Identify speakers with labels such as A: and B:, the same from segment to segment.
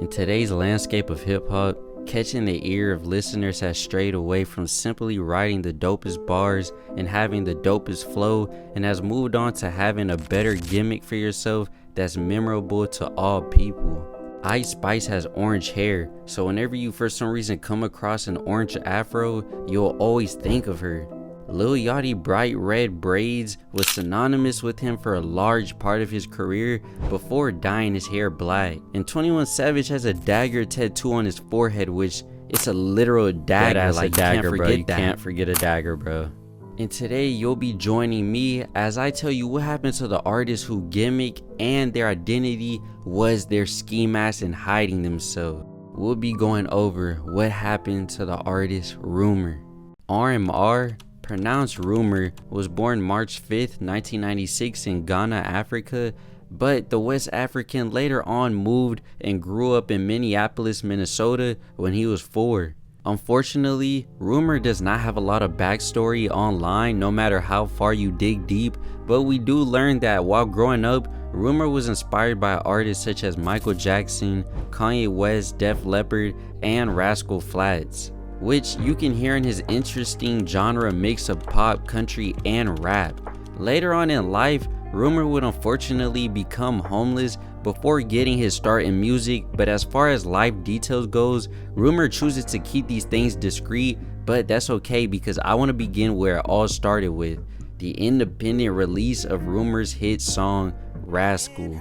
A: In today's landscape of hip-hop, catching the ear of listeners has strayed away from simply writing the dopest bars and having the dopest flow, and has moved on to having a better gimmick for yourself that's memorable to all people. Ice Spice has orange hair, so whenever you for some reason come across an orange afro, you'll always think of her. Lil Yachty bright red braids was synonymous with him for a large part of his career before dyeing his hair black. And 21 Savage has a dagger tattoo on his forehead, which it's a literal dagger. Like, you can't forget a dagger, bro. And today you'll be joining me as I tell you what happened to the artists who gimmick and their identity was their ski mask and hiding themselves. We'll be going over what happened to the artist Rumor. RMR, pronounced Rumor, was born March 5th, 1996 in Ghana, Africa, but the West African later on moved and grew up in Minneapolis, Minnesota when he was 4. Unfortunately, Rumor does not have a lot of backstory online no matter how far you dig deep, but we do learn that while growing up, Rumor was inspired by artists such as Michael Jackson, Kanye West, Def Leppard, and Rascal Flatts, which you can hear in his interesting genre mix of pop, country, and rap. Later on in life, Rumor would unfortunately become homeless before getting his start in music, but as far as life details goes, Rumor chooses to keep these things discreet, but that's okay because I want to begin where it all started with the independent release of Rumor's hit song, Rascal.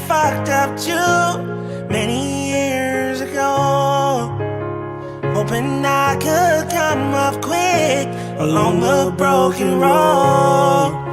B: Fucked up too many years ago, hoping I could come up quick along the broken road.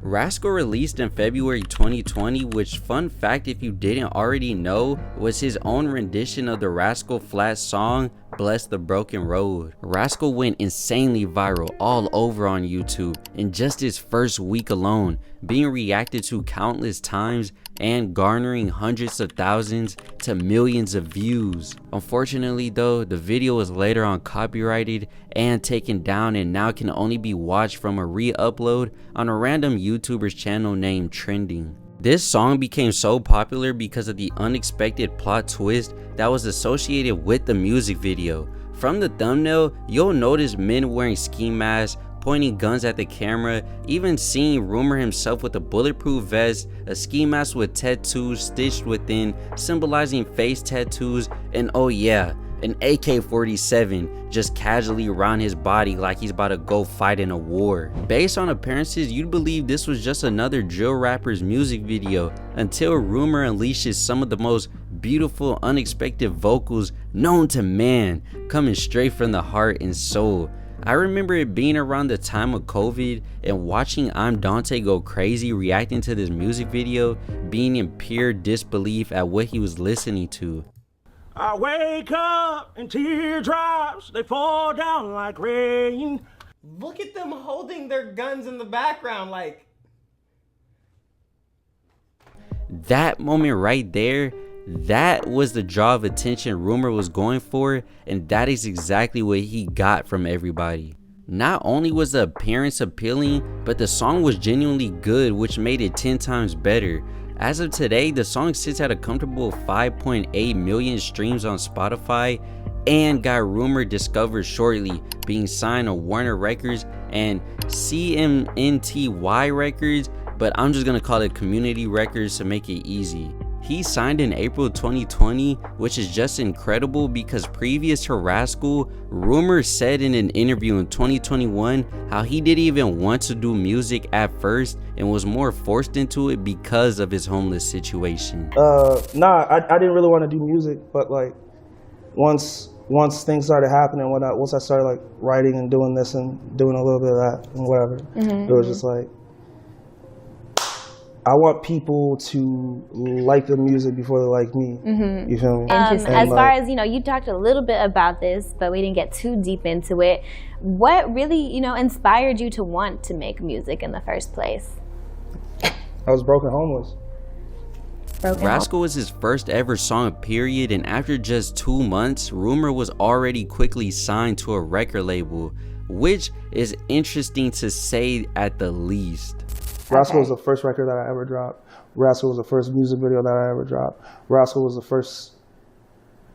A: Rascal released in February 2020, which, fun fact if you didn't already know, was his own rendition of the Rascal Flatts song, Bless the Broken Road. Rascal went insanely viral all over on YouTube in just his first week alone, being reacted to countless times and garnering hundreds of thousands to millions of views. Unfortunately though, the video was later on copyrighted and taken down and now can only be watched from a re-upload on a random YouTuber's channel named Trending. This song became so popular because of the unexpected plot twist that was associated with the music video. From the thumbnail, you'll notice men wearing ski masks, pointing guns at the camera, even seeing Rumor himself with a bulletproof vest, a ski mask with tattoos stitched within, symbolizing face tattoos, and oh yeah, an AK-47 just casually around his body like he's about to go fight in a war. Based on appearances, you'd believe this was just another drill rapper's music video until Rumor unleashes some of the most beautiful, unexpected vocals known to man, coming straight from the heart and soul. I remember it being around the time of COVID and watching I'm Dante go crazy reacting to this music video, being in pure disbelief at what he was listening to.
B: I wake up and teardrops, they fall down like rain.
C: Look at them holding their guns in the background like.
A: That moment right there, that was the draw of attention Rumor was going for, and that is exactly what he got from everybody. Not only was the appearance appealing, but the song was genuinely good, which made it 10 times better. As of today, the song sits at a comfortable 5.8 million streams on Spotify and got Rumor discovered shortly, being signed to Warner Records and CMNTY Records, but I'm just gonna call it Community Records to make it easy. He signed in April 2020, which is just incredible because previous to Rascal, Rumor said in an interview in 2021 how he didn't even want to do music at first and was more forced into it because of his homeless situation.
D: I didn't really want to do music, but like once things started happening, once I started like writing and doing this and doing a little bit of that and whatever, it was just like, I want people to like the music before they like me. You feel me?
E: As far as, you talked a little bit about this, but we didn't get too deep into it. What really, inspired you to want to make music in the first place?
D: I was broken homeless.
A: Rascal was his first ever song, period, and after just 2 months, Rumor was already quickly signed to a record label, which is interesting to say at the least.
D: Rascal was the first record that I ever dropped. Rascal was the first music video that I ever dropped. Rascal was the first,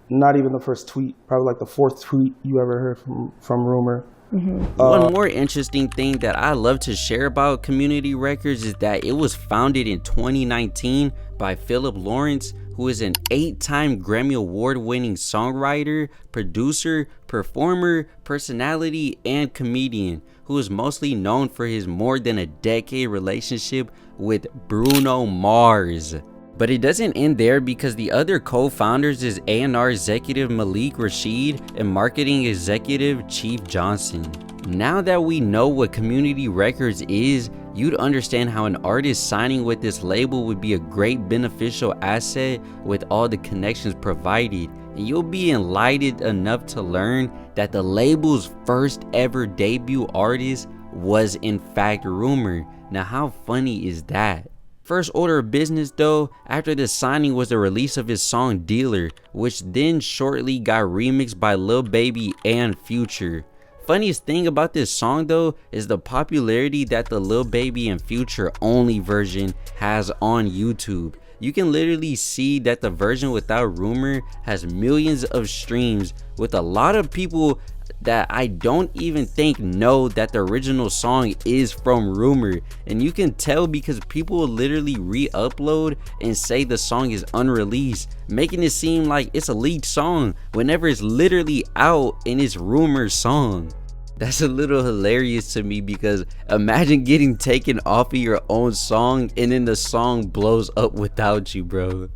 D: not even the first tweet, probably like the fourth tweet you ever heard from Rumor.
A: One more interesting thing that I love to share about Community Records is that it was founded in 2019 by Philip Lawrence, who is an 8-time Grammy Award winning songwriter, producer, performer, personality, and comedian, who is mostly known for his more than a decade relationship with Bruno Mars. But it doesn't end there, because the other co-founders is A&R executive Malik Rashid and marketing executive Chief Johnson. Now that we know what Community Records is, you'd understand how an artist signing with this label would be a great beneficial asset with all the connections provided, and you'll be enlightened enough to learn that the label's first ever debut artist was in fact Rumor. Now how funny is that? First order of business though, after the signing, was the release of his song Dealer, which then shortly got remixed by Lil Baby and Future. Funniest thing about this song though is the popularity that the Lil Baby and Future only version has on YouTube. You can literally see that the version without Rumor has millions of streams, with a lot of people that I don't even think know that the original song is from Rumor. And you can tell because people will literally re-upload and say the song is unreleased, making it seem like it's a leaked song whenever it's literally out and it's Rumor's song. That's a little hilarious to me, because imagine getting taken off of your own song and then the song blows up without you, bro.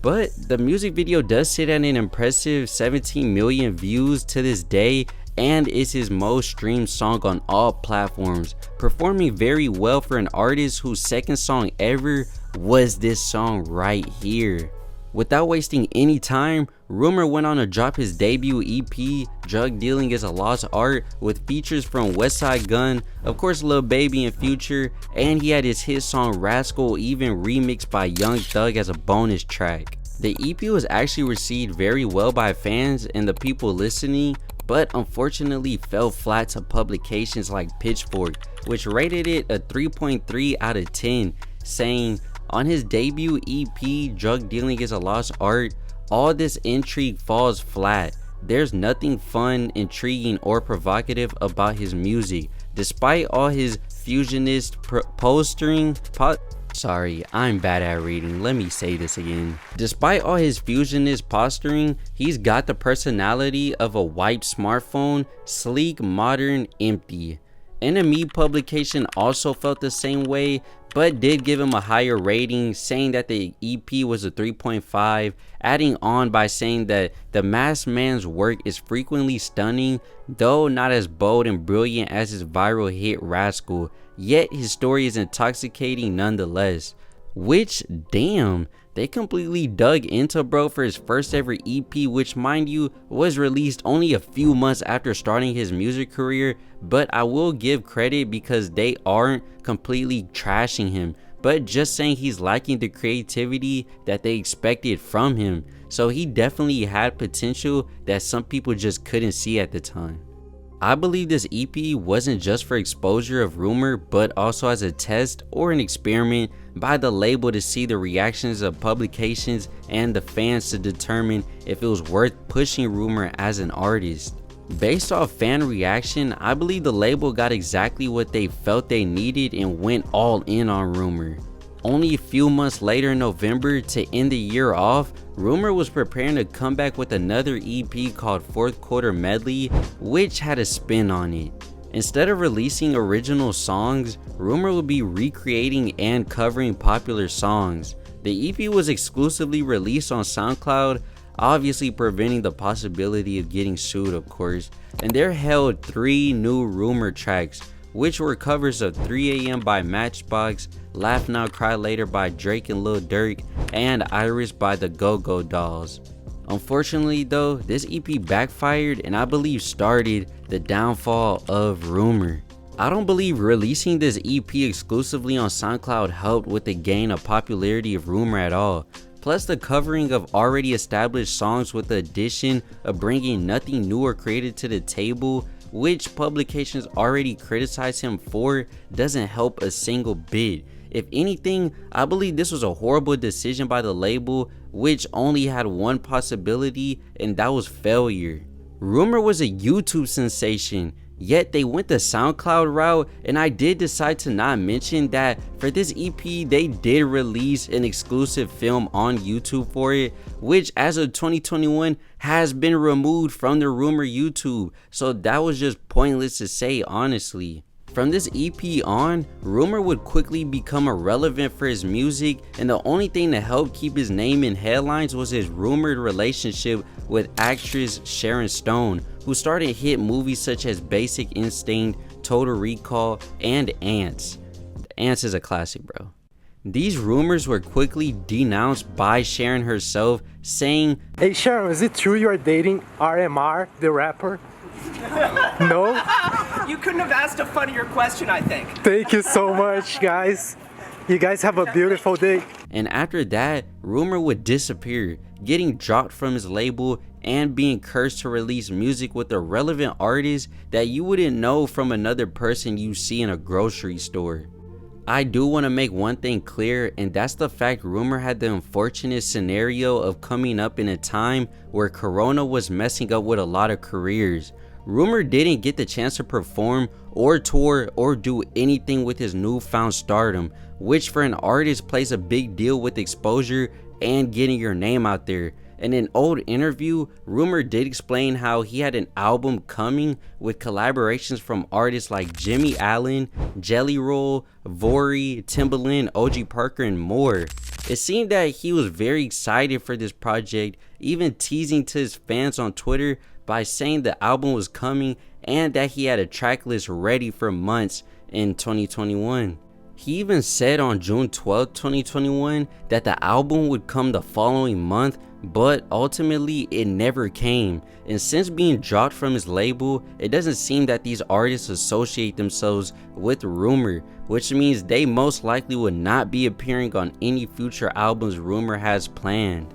A: But the music video does sit at an impressive 17 million views to this day, and is his most streamed song on all platforms, performing very well for an artist whose second song ever was this song right here. Without wasting any time, Rumor went on to drop his debut EP, Drug Dealing is a Lost Art, with features from Westside Gunn, of course Lil Baby and Future, and he had his hit song Rascal even remixed by Young Thug as a bonus track. The EP was actually received very well by fans and the people listening, but unfortunately fell flat to publications like Pitchfork, which rated it a 3.3 out of 10, saying, on his debut EP, Drug Dealing is a Lost Art, all this intrigue falls flat. There's nothing fun, intriguing, or provocative about his music. Despite all his fusionist posturing, sorry, I'm bad at reading, let me say this again. Despite all his fusionist posturing, he's got the personality of a wiped smartphone, sleek, modern, empty. NME publication also felt the same way, but did give him a higher rating, saying that the EP was a 3.5, adding on by saying that the masked man's work is frequently stunning, though not as bold and brilliant as his viral hit Rascal, yet his story is intoxicating nonetheless. Which, damn, they completely dug into bro for his first ever EP, which mind you was released only a few months after starting his music career, but I will give credit because they aren't completely trashing him, but just saying he's lacking the creativity that they expected from him. So he definitely had potential that some people just couldn't see at the time. I believe this EP wasn't just for exposure of Rumor, but also as a test or an experiment by the label to see the reactions of publications and the fans to determine if it was worth pushing Rumor as an artist. Based off fan reaction, I believe the label got exactly what they felt they needed and went all in on Rumor. Only a few months later in November, to end the year off, Rumor was preparing to come back with another EP called Fourth Quarter Medley, which had a spin on it. Instead of releasing original songs, Rumor would be recreating and covering popular songs. The EP was exclusively released on SoundCloud, obviously preventing the possibility of getting sued, of course, and there held 3 new Rumor tracks, which were covers of 3 AM by Matchbox, Laugh Now Cry Later by Drake and Lil Durk, and Iris by the Go-Go Dolls. Unfortunately though, this EP backfired and I believe started the downfall of Rumor. I don't believe releasing this EP exclusively on SoundCloud helped with the gain of popularity of Rumor at all. Plus the covering of already established songs with the addition of bringing nothing new or created to the table, which publications already criticized him for, doesn't help a single bit. If anything, I believe this was a horrible decision by the label, which only had one possibility, and that was failure. Rumor was a YouTube sensation, yet they went the SoundCloud route, and I did decide to not mention that for this EP they did release an exclusive film on YouTube for it, which as of 2021 has been removed from the Rumor YouTube, so that was just pointless to say, honestly. From this EP on, Rumor would quickly become irrelevant for his music, and the only thing to help keep his name in headlines was his rumored relationship with actress Sharon Stone, who starred in hit movies such as Basic Instinct, Total Recall, and Ants. Ants is a classic, bro. These rumors were quickly denounced by Sharon herself, saying,
F: "Hey Sharon, is it true you are dating RMR, the rapper?" No?
G: You couldn't have asked a funnier question, I think.
F: Thank you so much, guys. You guys have a beautiful day.
A: And after that, Rumor would disappear, getting dropped from his label and being cursed to release music with a relevant artist that you wouldn't know from another person you see in a grocery store. I do want to make one thing clear, and that's the fact Rumor had the unfortunate scenario of coming up in a time where Corona was messing up with a lot of careers. Rumor didn't get the chance to perform or tour or do anything with his newfound stardom, which for an artist plays a big deal with exposure and getting your name out there. In an old interview, Rumor did explain how he had an album coming with collaborations from artists like Jimmy Allen, Jelly Roll, Vori, Timbaland, OG Parker, and more. It seemed that he was very excited for this project, even teasing to his fans on Twitter by saying the album was coming and that he had a track list ready for months in 2021. He even said on June 12, 2021 that the album would come the following month, but ultimately it never came. And since being dropped from his label, it doesn't seem that these artists associate themselves with Rumor, which means they most likely would not be appearing on any future albums Rumor has planned.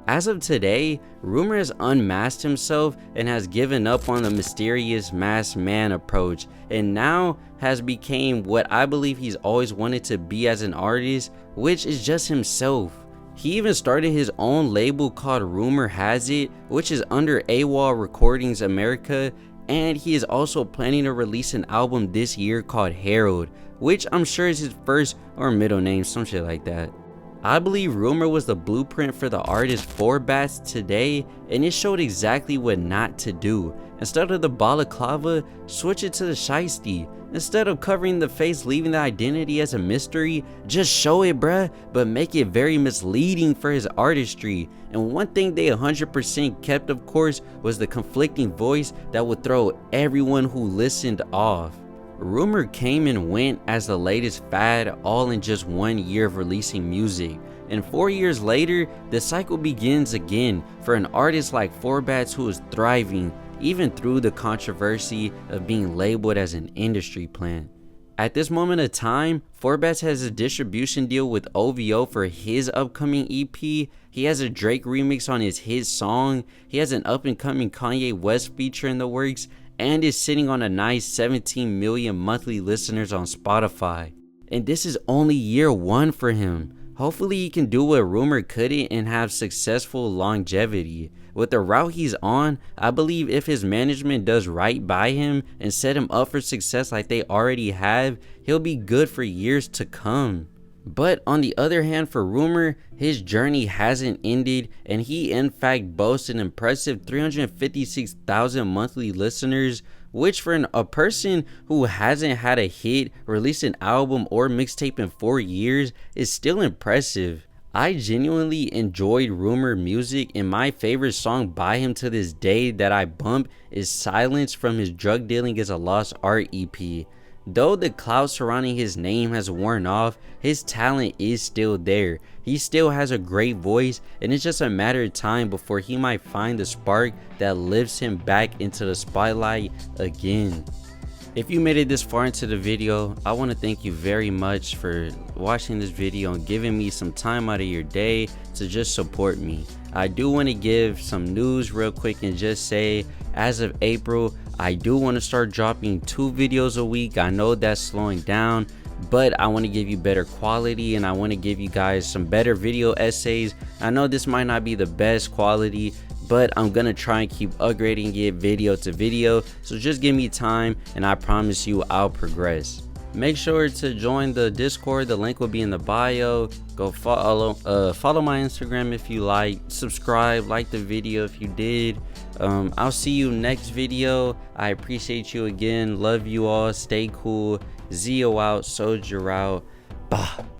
A: As of today, Rumor has unmasked himself and has given up on the mysterious masked man approach, and now has become what I believe he's always wanted to be as an artist, which is just himself. He even started his own label called Rumor Has It, which is under AWOL Recordings America, and he is also planning to release an album this year called Harold, which I'm sure is his first or middle name, some shit like that. I believe Rumor was the blueprint for the artist Forbats today, and it showed exactly what not to do. Instead of the balaclava, switch it to the shiesty. Instead of covering the face, leaving the identity as a mystery, just show it, bruh, but make it very misleading for his artistry. And one thing they 100% kept, of course, was the conflicting voice that would throw everyone who listened off. Rumor came and went as the latest fad, all in just 1 year of releasing music. And 4 years later, the cycle begins again for an artist like Forbats, who is thriving even through the controversy of being labeled as an industry plant. At this moment of time, Forbats has a distribution deal with OVO for his upcoming EP. He has a Drake remix on his song. He has an up and coming Kanye West feature in the works, and is sitting on a nice 17 million monthly listeners on Spotify. And this is only year one for him. Hopefully he can do what Rumor couldn't and have successful longevity. With the route he's on, I believe if his management does right by him and set him up for success like they already have, he'll be good for years to come. But on the other hand, for Rumor, his journey hasn't ended, and he in fact boasts an impressive 356,000 monthly listeners, which for a person who hasn't had a hit, released an album or mixtape in 4 years is still impressive. I genuinely enjoyed Rumor music, and my favorite song by him to this day that I bump is Silence from his Drug Dealing is a Lost Art EP. Though the clout surrounding his name has worn off, his talent is still there. He still has a great voice, and it's just a matter of time before he might find the spark that lifts him back into the spotlight again. If you made it this far into the video, I want to thank you very much for watching this video and giving me some time out of your day to just support me. I do want to give some news real quick and just say, as of April, I do want to start dropping 2 videos a week. I know that's slowing down, but I want to give you better quality, and I want to give you guys some better video essays. I know this might not be the best quality, but I'm gonna try and keep upgrading it video to video, so just give me time and I promise you I'll progress. Make sure to join the Discord, the link will be in the bio. Go follow my Instagram if you like, subscribe, like the video if you did. I'll see you next video. I appreciate you again, love you all, stay cool. Zio out, Soldier out. Bah.